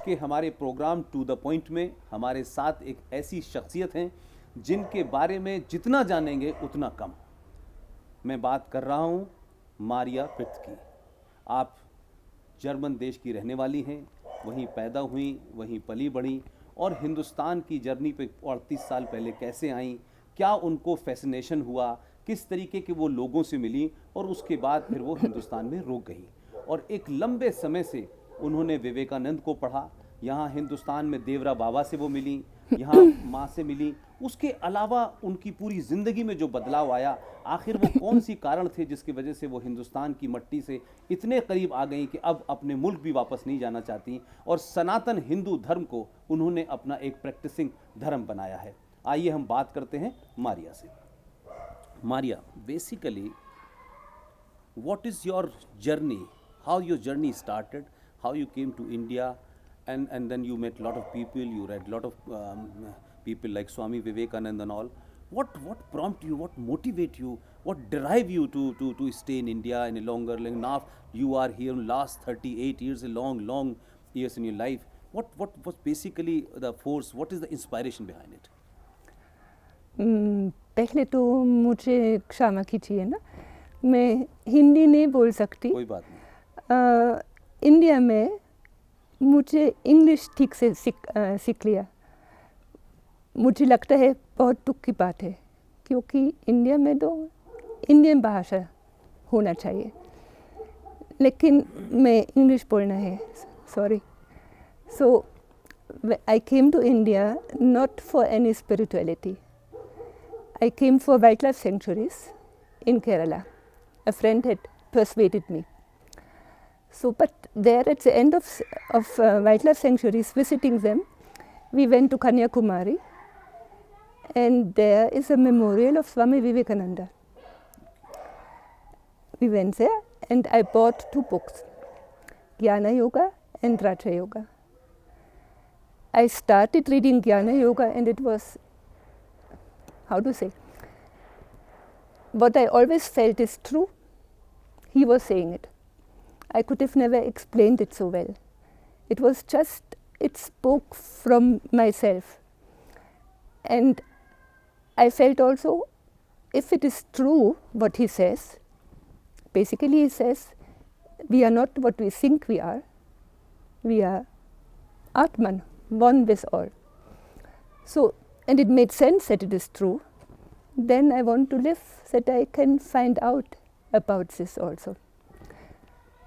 के हमारे programme to the point में हमारे साथ एक ऐसी शख्सियत हैं जिनके बारे में जितना जानेंगे उतना कम। मैं बात कर रहा हूँ मारिया पिट्स की। आप जर्मन देश की रहने वाली हैं, वहीं पैदा हुई, वहीं पली बढ़ी और हिंदुस्तान की जर्नी पे 38 साल पहले कैसे आईं, क्या उनको फैसिनेशन हुआ, किस तरीके के वो लोगों से मिली और उसके बाद फिर वो हिंदुस्तान में रुक गई। और एक लंबे समय से उन्होंने विवेकानंद को पढ़ा, यहाँ हिंदुस्तान में देवरा बाबा से वो मिली, यहाँ माँ से मिली। उसके अलावा उनकी पूरी ज़िंदगी में जो बदलाव आया, आखिर वो कौन सी कारण थे जिसकी वजह से वो हिंदुस्तान की मट्टी से इतने करीब आ गई कि अब अपने मुल्क भी वापस नहीं जाना चाहती और सनातन हिंदू धर्म को उन्होंने अपना एक प्रैक्टिसिंग धर्म बनाया है। आइए हम बात करते हैं मारिया से। Maria, basically what is your journey, how your journey started, how you came to India, and then you met a lot of people, you read a lot of people like Swami Vivekananda and all. What prompt you, what motivate you, what drive you to stay in India in a longer, like now you are here last 38 years, a long years in your life. What was basically the force, what is the inspiration behind it? पहले तो मुझे क्षमा कीजिए ना, मैं हिंदी नहीं बोल सकती। कोई बात नहीं। इंडिया में मुझे इंग्लिश ठीक से सीख लिया। मुझे लगता है बहुत दुख की बात है, क्योंकि इंडिया में तो इंडियन भाषा होना चाहिए, लेकिन मैं इंग्लिश बोलना है, sorry. So I came to India not for any spirituality, I came for wildlife sanctuaries in Kerala. A friend had persuaded me. So, but there at the end of wildlife sanctuaries, visiting them, we went to Kanyakumari, and there is a memorial of Swami Vivekananda. We went there, and I bought 2 books, Gyana Yoga and Raja Yoga. I started reading Gyana Yoga, and it was, how to say, what I always felt is true. He was saying it. I could have never explained it so well. It was just, it spoke from myself. And I felt also, if it is true what he says, basically he says, we are not what we think we are Atman, one with all. So, and it made sense that it is true. Then I want to live that I can find out about this also.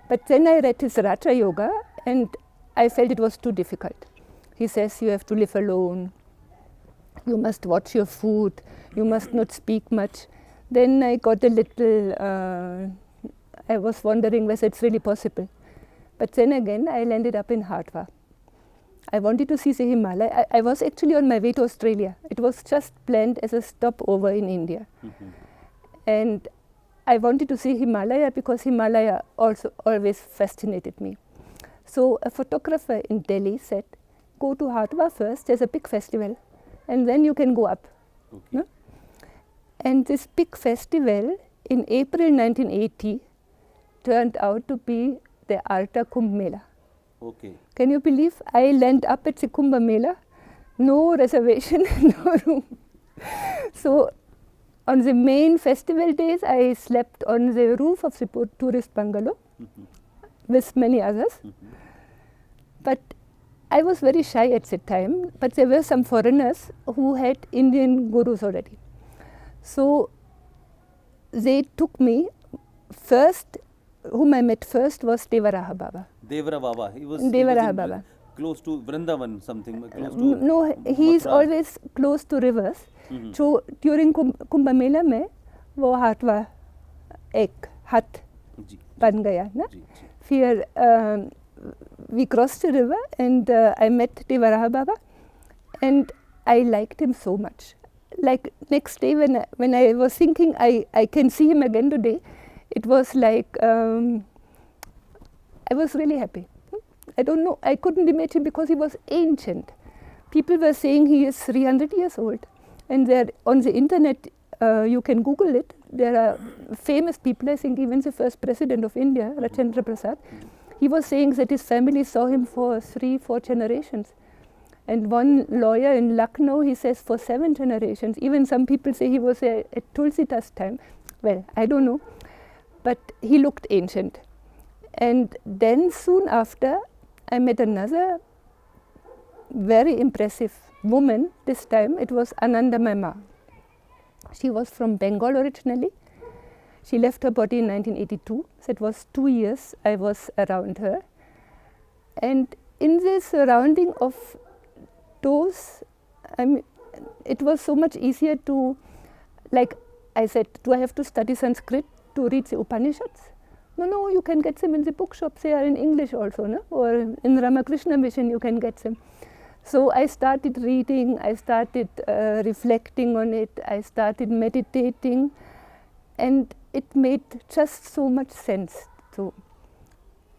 But then I read his Raja Yoga, and I felt it was too difficult. He says you have to live alone, you must watch your food, you must not speak much. Then I got a little, I was wondering whether it's really possible. But then again, I landed up in Hardwar. I wanted to see the Himalaya. I was actually on my way to Australia. It was just planned as a stopover in India. Mm-hmm. And I wanted to see Himalaya because Himalaya also always fascinated me. So a photographer in Delhi said, go to Hardwar first, there's a big festival, and then you can go up. Okay. No? And this big festival in April 1980 turned out to be the Arta Kumbh Mela. Okay. Can you believe I land up at the Kumbh Mela, no reservation, no room. So on the main festival days, I slept on the roof of the tourist bungalow with many others. But I was very shy at the time, but there were some foreigners who had Indian gurus already. So they took me first, whom I met first was Devaraha Baba. Devara Baba, he was Baba. Close to Vrindavan, something close to no, he is always close to rivers. So during Kumbh Mela में वो हाटवा एक हट बन गया ना. फिर we crossed the river and I met Devaraha Baba and I liked him so much. Like next day when I was thinking I can see him again today, it was like I was really happy. I don't know, I couldn't imagine because he was ancient. People were saying he is 300 years old. And there on the internet, you can Google it. There are famous people, I think even the first president of India, Rajendra Prasad, He was saying that his family saw him for 3-4 generations. And one lawyer in Lucknow, he says for 7 generations. Even some people say he was at Tulsidas' time. Well, I don't know. But he looked ancient. And then soon after, I met another very impressive woman. This time it was Anandamai Ma. She was from Bengal originally. She left her body in 1982. So it was 2 years I was around her. And in the surrounding of those, it was so much easier to, like I said, do I have to study Sanskrit to read the Upanishads? No, you can get them in the bookshops. They are in English also, no? Or in Ramakrishna Mission you can get them. So I started reading, I started reflecting on it, I started meditating, and it made just so much sense too.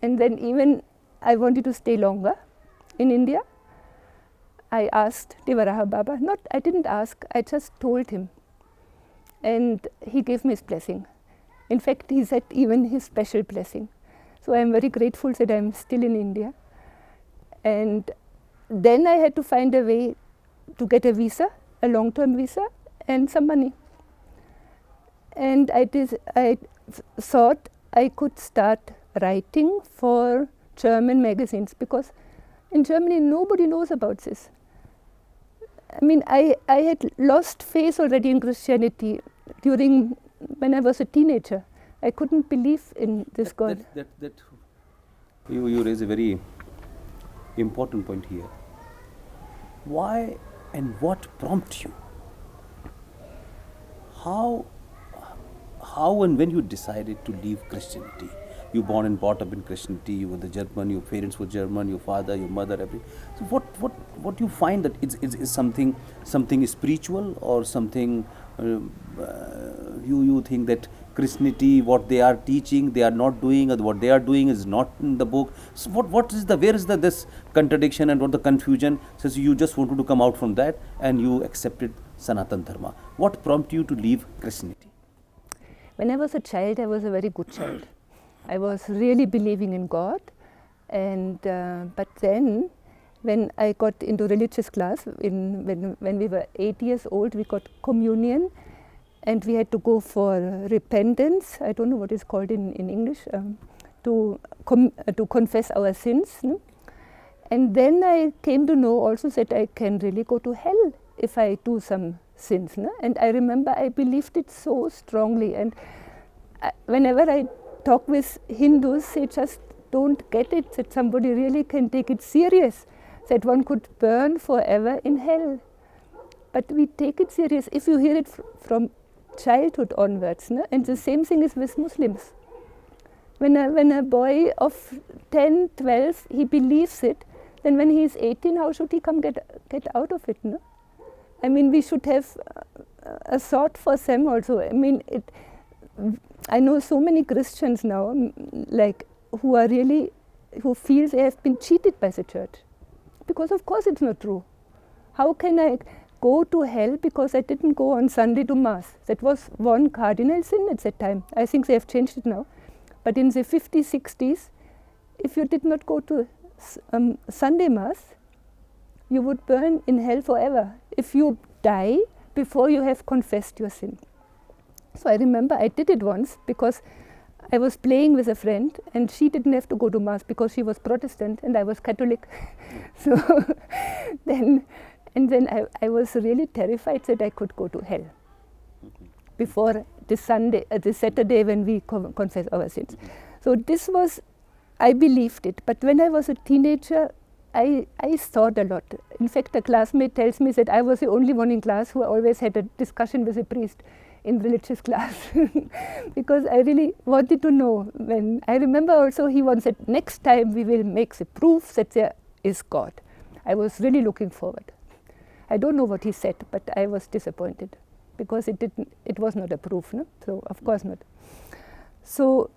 And then even I wanted to stay longer in India. I asked Devaraha Baba, I didn't ask, I just told him. And he gave me his blessing. In fact, he said even his special blessing. So I am very grateful that I am still in India. And then I had to find a way to get a visa, a long-term visa, and some money. And I thought I could start writing for German magazines, because in Germany nobody knows about this. I mean, I had lost faith already in Christianity when I was a teenager. I couldn't believe in this God. You raise a very important point here. Why and what prompted you? How and when you decided to leave Christianity? You born and brought up in Christianity. You were the German. Your parents were German. Your father, your mother, everything. So what you find that is something spiritual, or something you think that Christianity, what they are teaching, they are not doing, or what they are doing is not in the book. So where is this contradiction and what the confusion? So you just wanted to come out from that and you accepted Sanatan Dharma. What prompted you to leave Christianity? When I was a child, I was a very good child. I was really believing in God, and but then when I got into religious class, when we were 8 years old, we got communion, and we had to go for repentance. I don't know what it's called in English, to confess our sins. No? And then I came to know also that I can really go to hell if I do some sins. No? And I remember I believed it so strongly, and whenever I talk with Hindus, they just don't get it, that somebody really can take it serious, that one could burn forever in hell. But we take it serious if you hear it from childhood onwards. No? And the same thing is with Muslims. When a boy of 10, 12, he believes it, then when he is 18, how should he come get out of it? No? I mean, we should have a thought for them also. I mean, I know so many Christians now, like who feel they have been cheated by the church, because of course it's not true. How can I go to hell because I didn't go on Sunday to Mass? That was one cardinal sin at that time. I think they have changed it now. But in the 50s, 60s, if you did not go to Sunday Mass, you would burn in hell forever if you die before you have confessed your sin. So I remember I did it once because I was playing with a friend and she didn't have to go to Mass because she was Protestant and I was Catholic. So then I was really terrified that I could go to hell before this Saturday when we confess our sins. So this was, I believed it. But when I was a teenager, I thought a lot. In fact, a classmate tells me that I was the only one in class who always had a discussion with a priest in religious class because I really wanted to know. When I remember also he once said, next time we will make the proof that there is God. I was really looking forward. I don't know what he said, but I was disappointed because it was not a proof, no? So of course not. So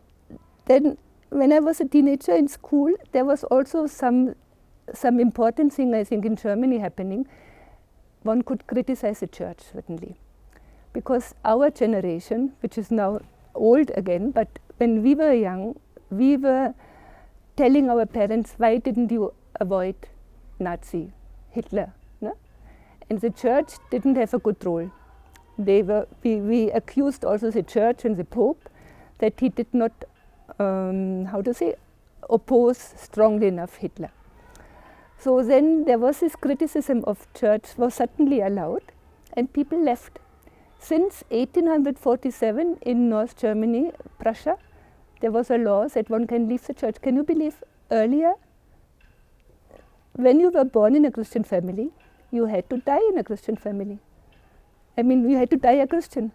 then when I was a teenager in school, there was also some important thing I think in Germany happening. One could criticize the church, certainly. Because our generation, which is now old again, but when we were young, we were telling our parents, why didn't you avoid Nazi, Hitler? No? And the church didn't have a good role. We accused also the church and the Pope that he did not, oppose strongly enough Hitler. So then there was this criticism of church was suddenly allowed, and people left. Since 1847 in North Germany, Prussia, there was a law that one can leave the church. Can you believe earlier, when you were born in a Christian family, you had to die in a Christian family. I mean, you had to die a Christian.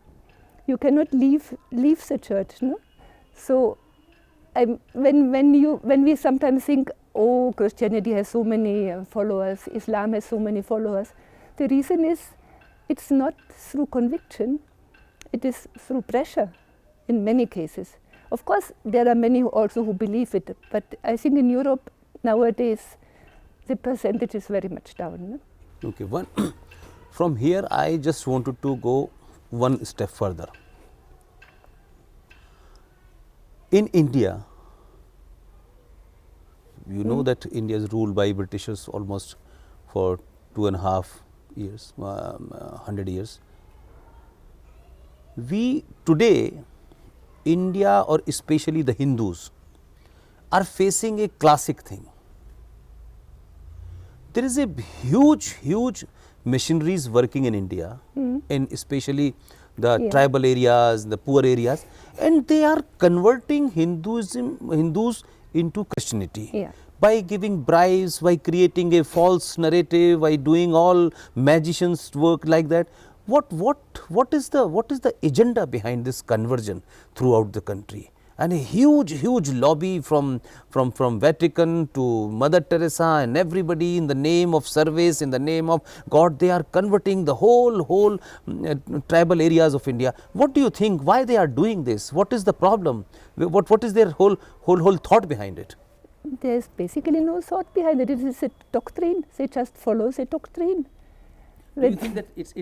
You cannot leave the church, no? So, when we sometimes think, oh, Christianity has so many followers, Islam has so many followers, the reason is it's not through conviction, it is through pressure in many cases. Of course, there are many also who believe it, but I think in Europe nowadays the percentage is very much down. No? Okay, from here I just wanted to go one step further. In India, you know that India is ruled by Britishers almost for 2.5 years, 100 years. We today, India or especially the Hindus, are facing a classic thing. There is a huge missionaries working in India, and especially the tribal areas, the poor areas, and they are converting Hindus into Christianity by giving bribes, by creating a false narrative, by doing all magicians work like that. What is the agenda behind this conversion throughout the country? And a huge lobby from Vatican to Mother Teresa and everybody, in the name of service, in the name of God, they are converting the whole tribal areas of India. What do you think? Why they are doing this? What is the problem? What is their whole thought behind it? There is basically no thought behind it. It is a doctrine. They just follow the doctrine. Do you think that it's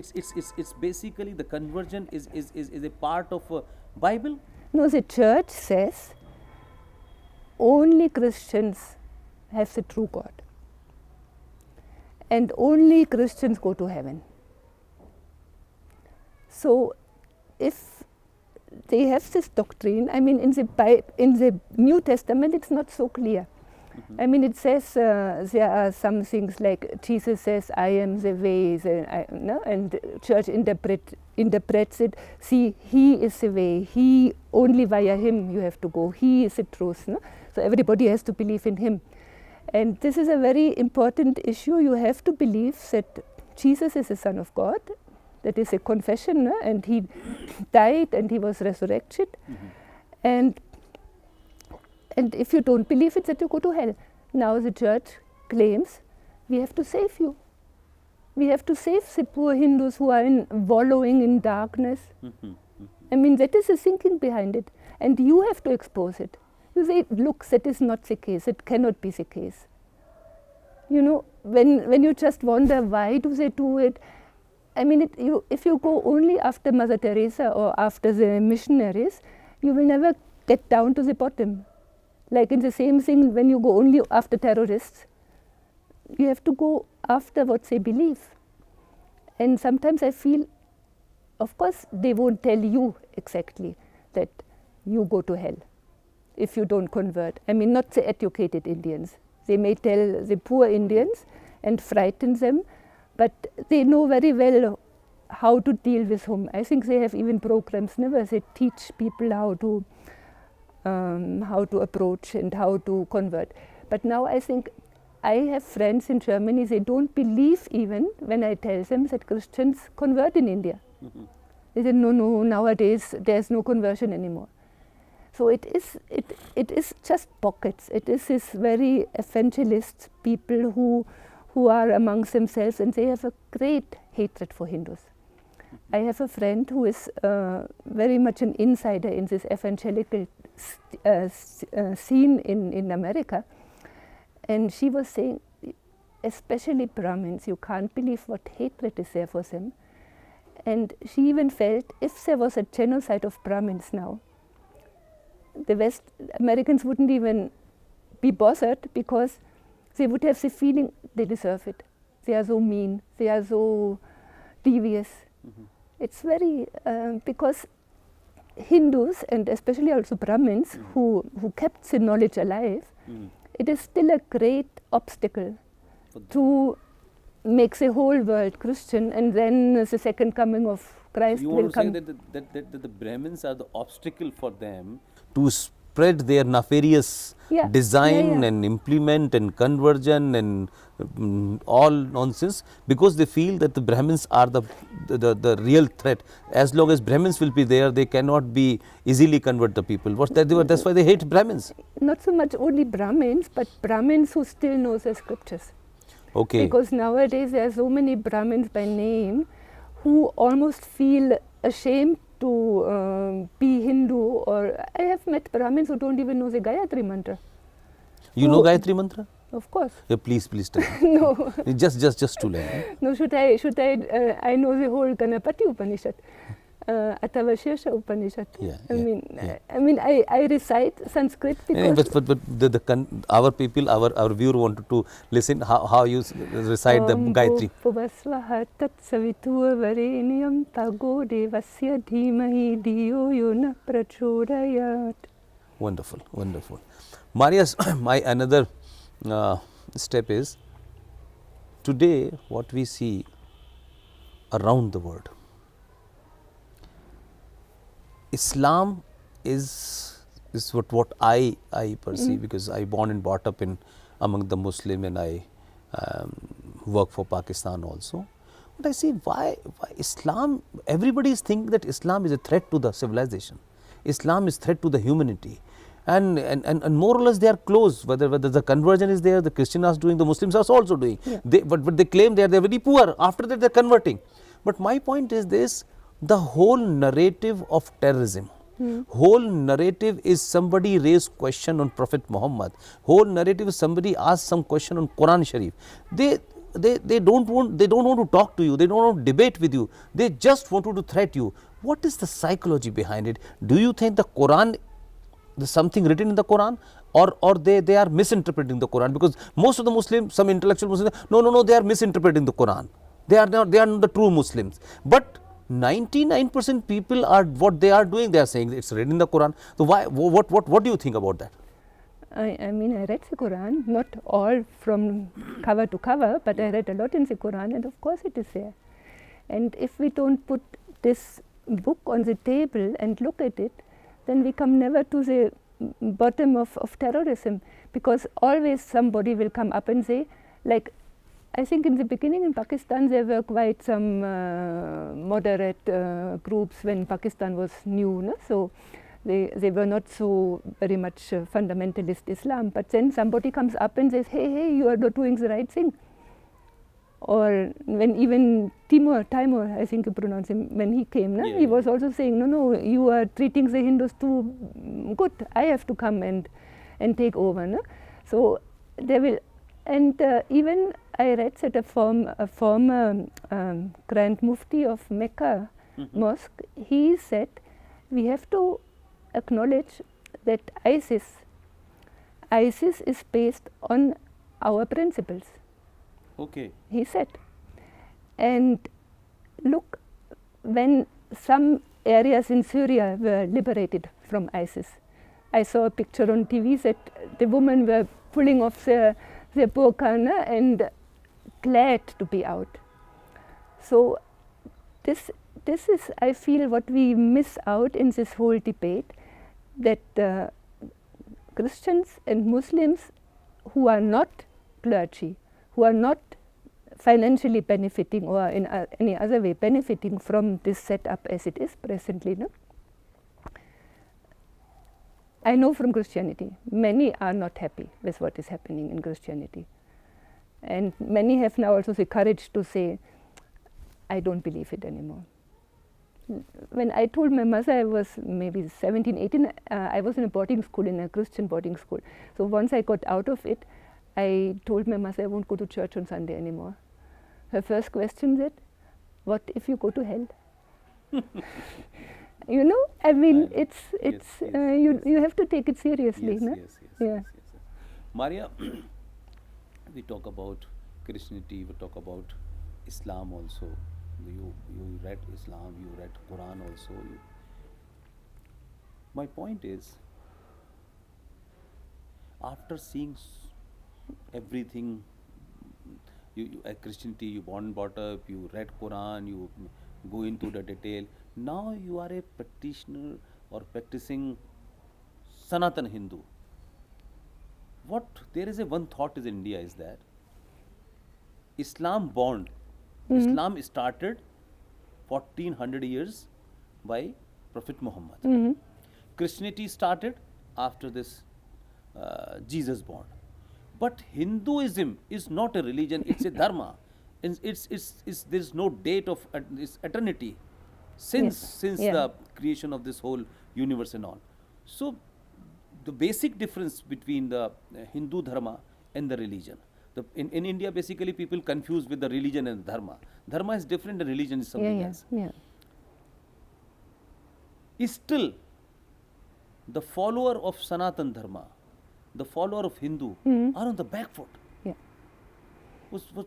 basically the conversion is a part of Bible? No, the church says only Christians have the true God, and only Christians go to heaven. So, if they have this doctrine, I mean, in the New Testament, it's not so clear. I mean, it says there are some things like Jesus says, "I am the way," and the church interprets it. See, He is the way. He, only via Him you have to go. He is the truth. No? So everybody has to believe in Him. And this is a very important issue. You have to believe that Jesus is the Son of God. That is a confession, no? And He died and He was resurrected. And if you don't believe it, that you go to hell. Now the church claims, we have to save you. We have to save the poor Hindus who are wallowing in darkness. I mean, that is the thinking behind it. And you have to expose it. You say, look, that is not the case. It cannot be the case. You know, when you just wonder, why do they do it? I mean, if you go only after Mother Teresa or after the missionaries, you will never get down to the bottom. Like in the same thing, when you go only after terrorists, you have to go after what they believe. And sometimes I feel, of course, they won't tell you exactly that you go to hell if you don't convert. I mean, not the educated Indians. They may tell the poor Indians and frighten them, but they know very well how to deal with whom. I think they have even programs where they teach people how to approach and how to convert. But now I think I have friends in Germany, they don't believe even when I tell them that Christians convert in India. They say, no, nowadays there's no conversion anymore. So it is just pockets. It is this very evangelist people who are amongst themselves, and they have a great hatred for Hindus. I have a friend who is very much an insider in this evangelical scene in America, and she was saying, especially Brahmins, you can't believe what hatred is there for them. And she even felt if there was a genocide of Brahmins now, the West Americans wouldn't even be bothered because they would have the feeling they deserve it. They are so mean, they are so devious. It's very, because Hindus and especially also Brahmins who kept the knowledge alive, it is still a great obstacle to make the whole world Christian, and then the second coming of Christ You will want to say come. that the Brahmins are the obstacle for them to spread their nefarious design and implement and conversion and all nonsense, because they feel that the Brahmins are the real threat. As long as Brahmins will be there, they cannot be easily convert the people. That's why they hate Brahmins. Not so much only Brahmins, but Brahmins who still know the scriptures. Okay. Because nowadays there are so many Brahmins by name who almost feel ashamed to be Hindu, or I have met Brahmins who don't even know the Gayatri mantra. You know Gayatri mantra? Of course. Yeah, please tell me. No. Just to learn. No, should I know the whole Ganapati Upanishad, Atava Shesha Upanishad. I mean, I recite Sanskrit because. But our people, our viewer wanted to listen how you recite the Gayatri. Puvasvaha tat savitur vareniyam tago devasya dhimahi dhiyo yona prachodayat. Wonderful. Maria's, my another step is, today what we see around the world, Islam is what I perceive, because I born and brought up among the Muslim, and I work for Pakistan also. But I see why Islam, everybody is thinking that Islam is a threat to the civilization. Islam is threat to the humanity. And more or less they are close, whether the conversion is there, the Christians are doing, the Muslims are also doing. But they claim they are very poor, after that they are converting. But my point is this, the whole narrative of terrorism, whole narrative is somebody raised question on Prophet Muhammad, whole narrative is somebody asked some question on Quran Sharif. They don't want to talk to you, they don't want to debate with you, they just want to threat you. What is the psychology behind it? Do you think the Quran, there's something written in the Quran, or they are misinterpreting the Quran? Because most of the Muslims, some intellectual Muslims, no, they are misinterpreting the Quran. They are not the true Muslims. But 99% people are, what they are doing, they are saying it's written in the Quran. So what do you think about that? I mean, I read the Quran, not all from cover to cover, but I read a lot in the Quran, and of course it is there. And if we don't put this book on the table and look at it, then we come never to the bottom of terrorism, because always somebody will come up and say, like, I think in the beginning in Pakistan there were quite some moderate groups when Pakistan was new, no? So they were not so very much fundamentalist Islam, but then somebody comes up and says, hey, you are not doing the right thing. Or when even Timur, I think you pronounce him, when he came, he was also saying, no, you are treating the Hindus too good, I have to come and take over. No? So they will, and even I read that a former Grand Mufti of Mecca Mosque, he said, we have to acknowledge that ISIS is based on our principles. Okay. He said. And look, when some areas in Syria were liberated from ISIS, I saw a picture on TV that the women were pulling off their burqa and glad to be out. So this is, I feel, what we miss out in this whole debate, that Christians and Muslims who are not clergy, who are not financially benefiting or in any other way benefiting from this setup as it is presently, no? I know from Christianity, many are not happy with what is happening in Christianity. And many have now also the courage to say, I don't believe it anymore. When I told my mother I was maybe 17, 18, I was in a boarding school, in a Christian boarding school. So once I got out of it, I told my mother I won't go to church on Sunday anymore. Her first question said, what if you go to hell? You know, I mean, it's you have to take it seriously. Yes, no? yes. Maria, we talk about Christianity, we talk about Islam also. You read Islam, you read Quran also. My point is, after seeing everything, you Christianity, you born and brought up, you read Quran, you go into the detail. Now you are a practitioner or practicing Sanatan Hindu. What there is a one thought is in India is that Islam born, Islam started 1400 years by Prophet Muhammad. Christianity started after this Jesus born. But Hinduism is not a religion; it's a dharma. There's no date of it's eternity since Yeah. the creation of this whole universe and all. So the basic difference between the Hindu dharma and the religion. In India, basically, people confuse with the religion and dharma. Dharma is different, and religion is something else. Yeah. Is still the follower of Sanatan Dharma, the follower of Hindu, are on the back foot. Yeah.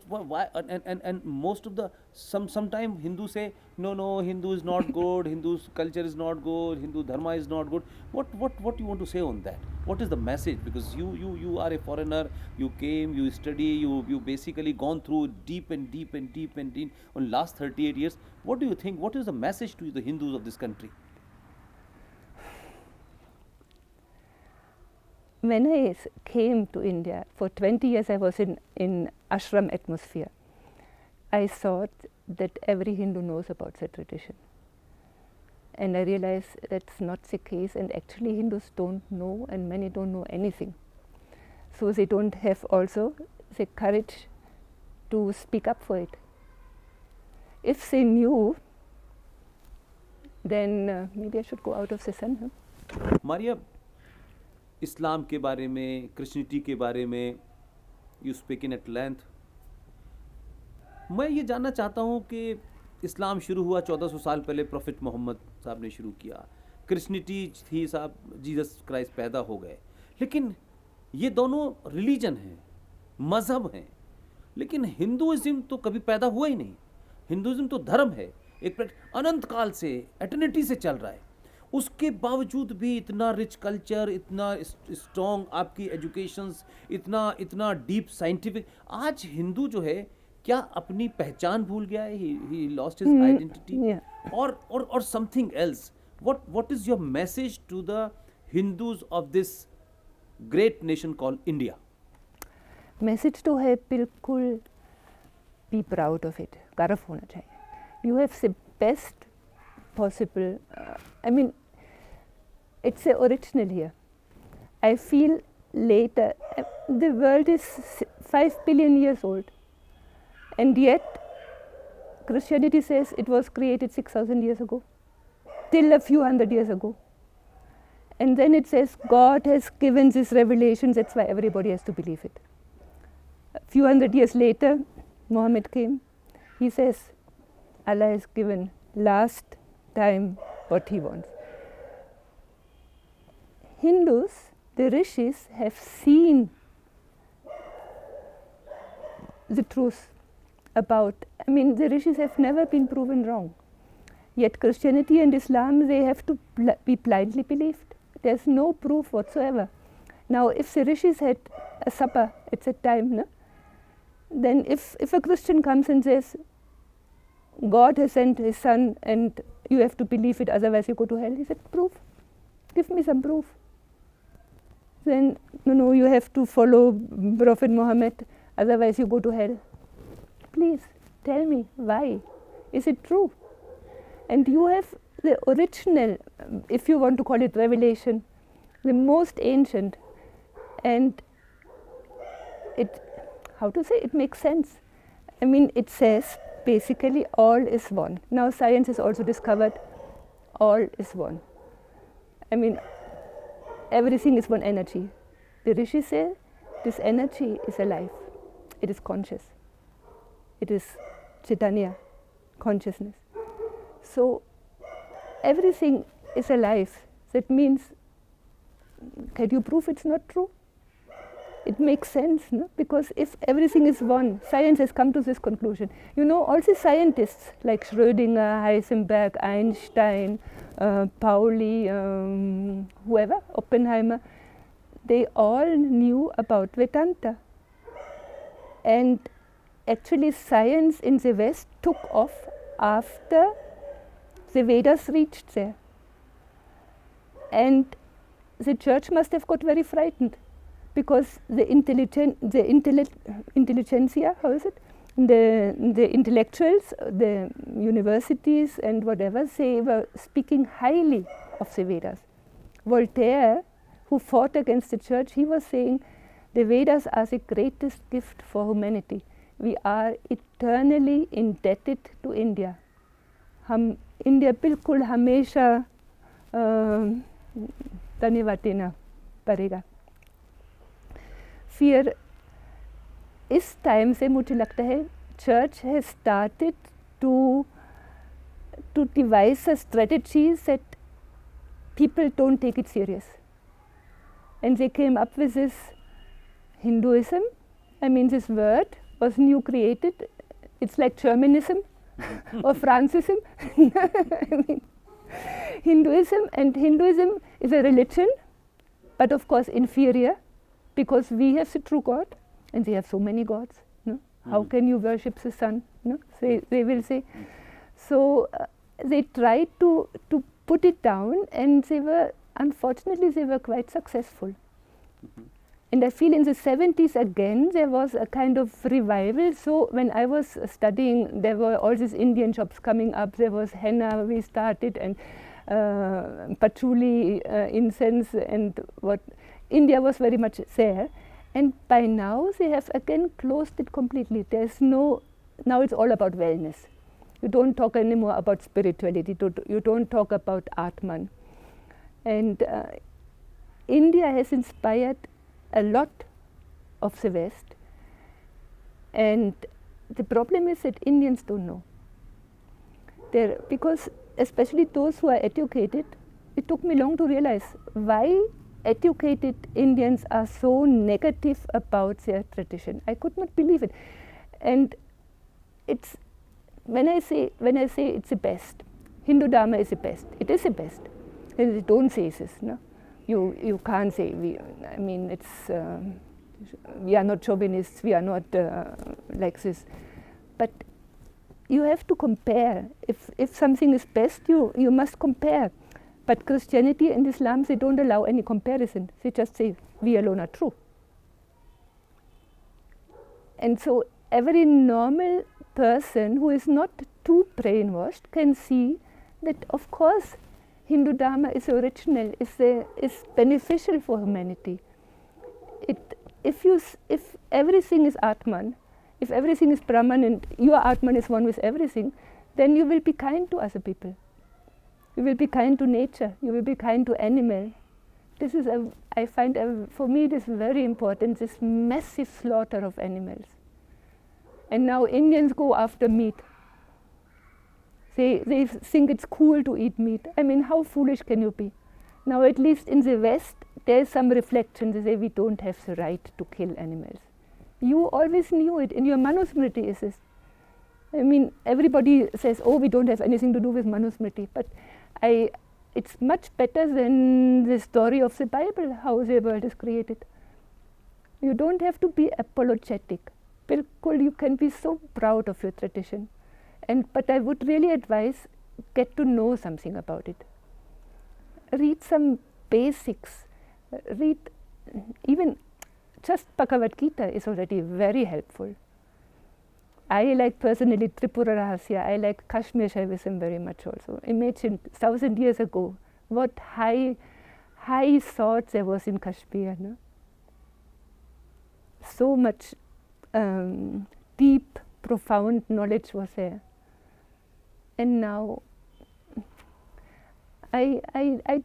Why? And most of the sometime Hindus say no, Hindu is not good, Hindu's culture is not good, Hindu dharma is not good. What you want to say on that? What is the message? Because you are a foreigner, you came, you study, you basically gone through deep on last 38 years. What do you think? What is the message to the Hindus of this country? When I came to India, for 20 years I was in ashram atmosphere. I thought that every Hindu knows about the tradition. And I realized that's not the case, and actually Hindus don't know, and many don't know anything. So they don't have also the courage to speak up for it. If they knew, then maybe I should go out of the sun. Huh? Maria, इस्लाम के बारे में, Christianity के बारे में you speak in at length. मैं ये जानना चाहता हूँ कि इस्लाम शुरू हुआ 1400 साल पहले, प्रॉफिट मोहम्मद साहब ने शुरू किया. क्रिश्चियनिटी थी साहब, जीसस क्राइस्ट पैदा हो गए. लेकिन ये दोनों रिलीजन हैं, मज़हब हैं. लेकिन हिंदुइज्म तो कभी पैदा हुआ ही नहीं. हिंदुइज्म तो धर्म है, एक अनंत काल से, एटर्निटी से चल रहा है. उसके बावजूद भी इतना रिच कल्चर, इतना स्ट्रॉन्ग आपकी एजुकेशंस, इतना डीप साइंटिफिक. आज हिंदू जो है क्या अपनी पहचान भूल गया है? ही लॉस्ट हिज आइडेंटिटी और something else. What is your message to the Hindus of this great nation called India? Message तो है बिल्कुल बी प्राउड ऑफ इट, गर्व होना चाहिए. You have the best possible. I mean, it's original here. I feel later, the world is 5 billion years old, and yet Christianity says it was created 6,000 years ago, till a few hundred years ago. And then it says God has given this revelation, that's why everybody has to believe it. A few hundred years later, Muhammad came. He says Allah has given last time what he wants. Hindus, the rishis, have seen the truth about, I mean, the rishis have never been proven wrong. Yet Christianity and Islam, they have to be blindly believed. There's no proof whatsoever. Now, if the rishis had a supper at that time, no? Then if a Christian comes and says, God has sent his son and you have to believe it, otherwise you go to hell. He said, proof. Give me some proof. Then, no, you have to follow Prophet Muhammad, otherwise you go to hell. Please, tell me, why? Is it true? And you have the original, if you want to call it revelation, the most ancient, and it makes sense. I mean, it says, basically, all is one. Now science has also discovered all is one. I mean, everything is one energy. The rishis say this energy is alive. It is conscious. It is Chaitanya, consciousness. So everything is alive. That means, can you prove it's not true? it makes sense, no? Because if everything is one, science has come to this conclusion. You know, all the scientists like Schrödinger, Heisenberg, Einstein, Pauli, whoever, Oppenheimer, they all knew about Vedanta. And actually science in the West took off after the Vedas reached there. And the church must have got very frightened, because the intelligentsia, how is it? The intellectuals, the universities and whatever, they were speaking highly of the Vedas. Voltaire, who fought against the church, he was saying, the Vedas are the greatest gift for humanity. We are eternally indebted to India. हम India बिल्कुल हमेशा धन्यवाद देना पड़ेगा. फिर इस time से मुझे लगता है church has started to devise a strategies that people don't take it serious. And they came up with this Hinduism. I mean, this word was new created. It's like Germanism or Francism. I mean, Hinduism is a religion, but of course inferior, because we have the true God and they have so many gods. No? How can you worship the sun? No? They will say. So they tried to put it down, and unfortunately they were quite successful. And I feel in the 70s again there was a kind of revival. So when I was studying, there were all these Indian shops coming up. There was henna we started, and patchouli, incense, and what. India was very much there. And by now they have again closed it completely. Now it's all about wellness. You don't talk anymore about spirituality. You don't talk about Atman. And India has inspired a lot of the West, and the problem is that Indians don't know. Because especially those who are educated, it took me long to realize why educated Indians are so negative about their tradition. I could not believe it. And it's when I say it's the best, Hindu Dharma is the best. It is the best. And they don't say this, no? You can't say, we are not chauvinists, we are not like this. But you have to compare. If something is best, you must compare. But Christianity and Islam, they don't allow any comparison. They just say, we alone are true. And so every normal person who is not too brainwashed can see that, of course, Hindu Dharma is original, is beneficial for humanity. If everything is Atman, if everything is Brahman and your Atman is one with everything, then you will be kind to other people. You will be kind to nature. You will be kind to animal. This is I find for me it is very important, this massive slaughter of animals. And now Indians go after meat. They think it's cool to eat meat. I mean, how foolish can you be? Now, at least in the West, there is some reflection. They say we don't have the right to kill animals. You always knew it. In your Manusmriti is this. I mean, everybody says, oh, we don't have anything to do with Manusmriti. But it's much better than the story of the Bible, how the world is created. You don't have to be apologetic. You can be so proud of your tradition. But I would really advise, get to know something about it. Read some basics. Read even just Bhagavad Gita is already very helpful. I like personally Tripura Rahasya. I like Kashmir Shaivism very much also. Imagine 1,000 years ago, what high thought there was in Kashmir. No? So much deep, profound knowledge was there. And now, I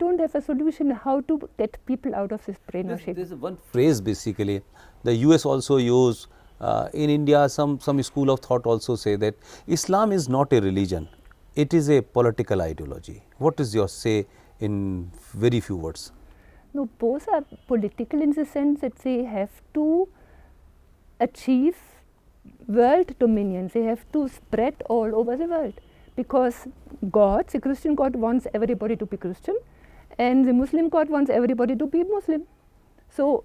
don't have a solution how to get people out of this brainwashing. There's one phrase basically, the US also use, in India some school of thought also say that Islam is not a religion, it is a political ideology. What is your say in very few words? No, both are political in the sense that they have to achieve world dominion. They have to spread all over the world, because God, the Christian God, wants everybody to be Christian, and the Muslim God wants everybody to be Muslim. So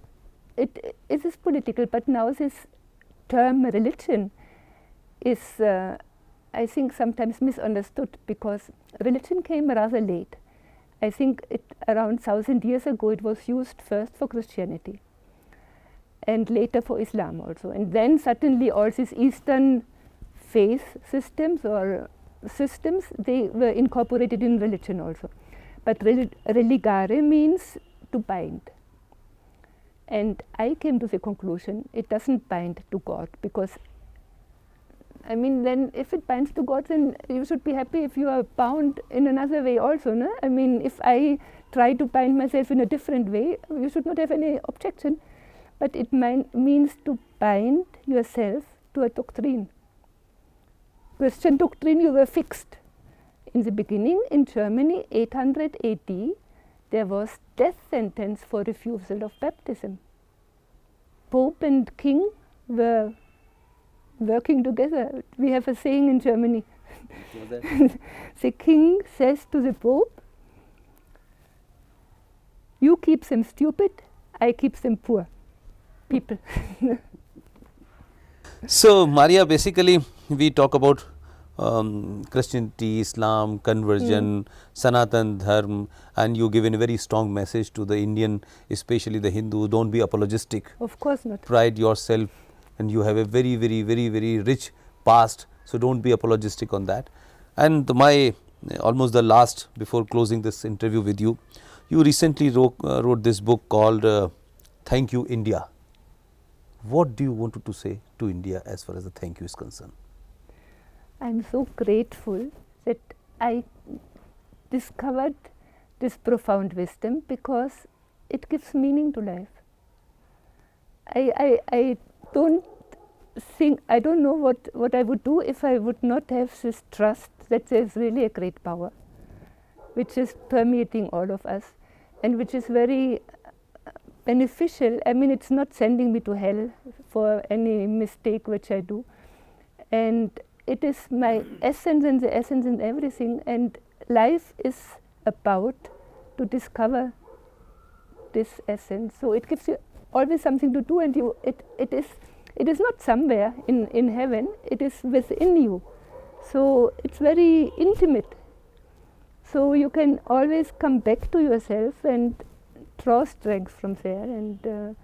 it is political, but now this term religion is, I think, sometimes misunderstood, because religion came rather late. I think around 1,000 years ago it was used first for Christianity and later for Islam also. And then suddenly all these Eastern faith systems or systems, they were incorporated in religion also. But religare means to bind. And I came to the conclusion it doesn't bind to God, because I mean, then if it binds to God, then you should be happy if you are bound in another way also, no? I mean, if I try to bind myself in a different way, you should not have any objection. But it means to bind yourself to a doctrine. Christian doctrine, you were fixed. In the beginning, in Germany, 800 AD, there was death sentence for refusal of baptism. Pope and king were working together. We have a saying in Germany. The king says to the Pope, "You keep them stupid, I keep them poor people." So, Maria, basically we talk about Christianity, Islam, conversion, Sanatan Dharma, and you give a very strong message to the Indian, especially the Hindu. Don't be apologetic. Of course not. Pride yourself, and you have a very, very, very, very rich past. So don't be apologetic on that. And my almost the last before closing this interview with you, you recently wrote this book called "Thank You, India." What do you want to say to India as far as the thank you is concerned? I'm so grateful that I discovered this profound wisdom, because it gives meaning to life. I don't know what I would do if I would not have this trust that there's really a great power which is permeating all of us and which is very beneficial. I mean, it's not sending me to hell for any mistake which I do, and it is my essence and the essence in everything, and life is about to discover this essence. So it gives you always something to do, and it is not somewhere in heaven, it is within you. So it's very intimate. So you can always come back to yourself and draw strength from there, and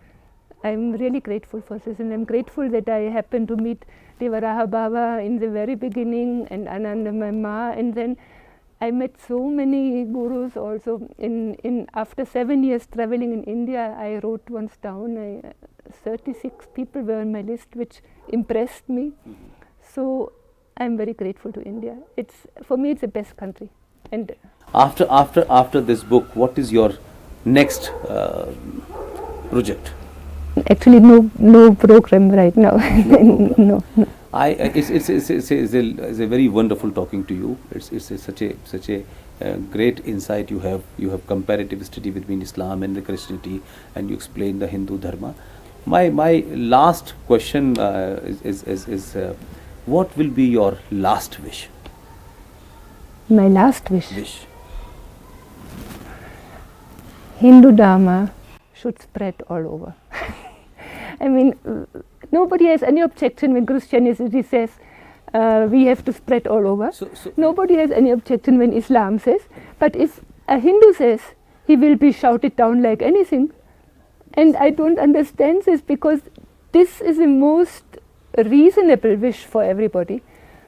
I'm really grateful for this, and I'm grateful that I happened to meet Devaraha Baba in the very beginning, and Ananda Mama, and then I met so many gurus also. After 7 years traveling in India, I wrote once down, 36 people were on my list, which impressed me. So I'm very grateful to India. For me, it's the best country. And after this book, what is your next project? Actually, no program right now. No. It's a very wonderful talking to you. It's such a great insight you have. You have comparative study between Islam and the Christianity, and you explain the Hindu Dharma. My last question is what will be your last wish? My last wish. Hindu Dharma should spread all over. I mean, nobody has any objection when Christianity says we have to spread all over. Nobody has any objection when Islam says. But if a Hindu says, he will be shouted down like anything. And I don't understand this, because this is the most reasonable wish for everybody.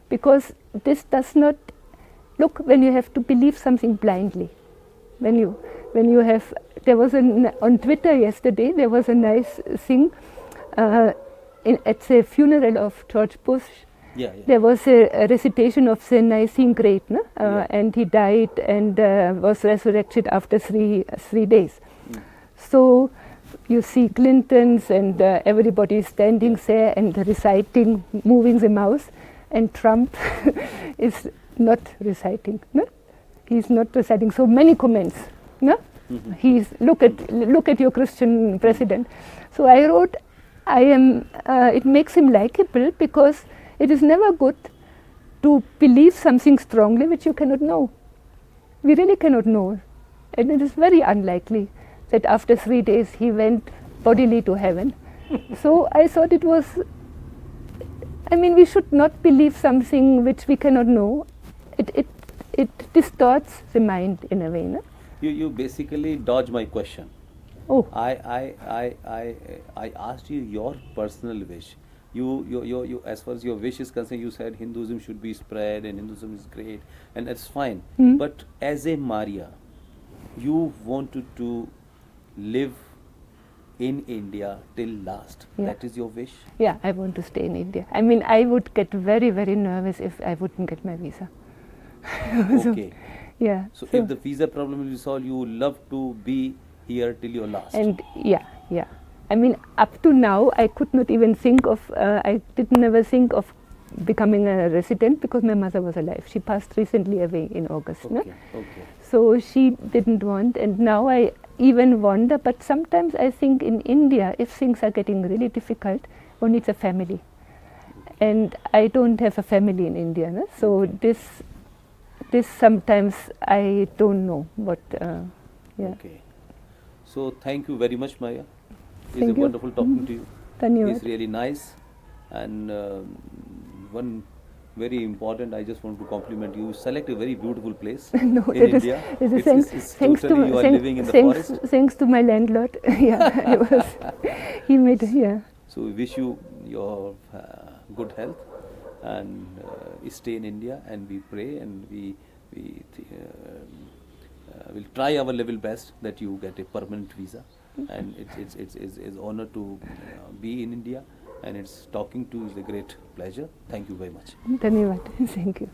Because this does not, look, when you have to believe something blindly, when you have, there was on Twitter yesterday, there was a nice thing at the funeral of George Bush. There was a recitation of the Nicene Creed, no? And he died and was resurrected after three days. So you see Clintons and everybody standing there and reciting, moving the mouth, and Trump is not reciting. No? He's not reciting. So many comments. No? He's look at your Christian president. So I wrote, I am. It makes him likable because it is never good to believe something strongly which you cannot know. We really cannot know, and it is very unlikely that after 3 days he went bodily to heaven. So I thought it was. I mean, we should not believe something which we cannot know. It distorts the mind in a way. No? You basically dodge my question. Oh. I asked you your personal wish. You as far as your wish is concerned, you said Hinduism should be spread and Hinduism is great, and that's fine. But as a Maria, you wanted to live in India till last. Yeah. That is your wish? Yeah, I want to stay in India. I mean, I would get very, very nervous if I wouldn't get my visa. Okay. Yeah. So if the visa problem will be solved, you would love to be here till your last. And yeah. I mean, up to now, I could not even think of. I did never think of becoming a resident because my mother was alive. She passed recently away in August. Okay. No? Okay. So she didn't want, and now I even wonder. But sometimes I think in India, if things are getting really difficult, one needs a family, and I don't have a family in India. No? So this sometimes I don't know what. Yeah. Okay. So thank you very much, Maya. It's Thank you. wonderful talking to you. Dhanyavad. It's really nice. And one very important, I just want to compliment you. Select a very beautiful place No, in India. It's thanks to totally you are living in the forest. Thanks to my landlord. Yeah, he made. Yeah. So we wish you your good health and stay in India, and we pray and we will try our level best that you get a permanent visa. And it's honor to be in India, and it's talking to is a great pleasure. Thank you very much. Dhanyavad. Thank you.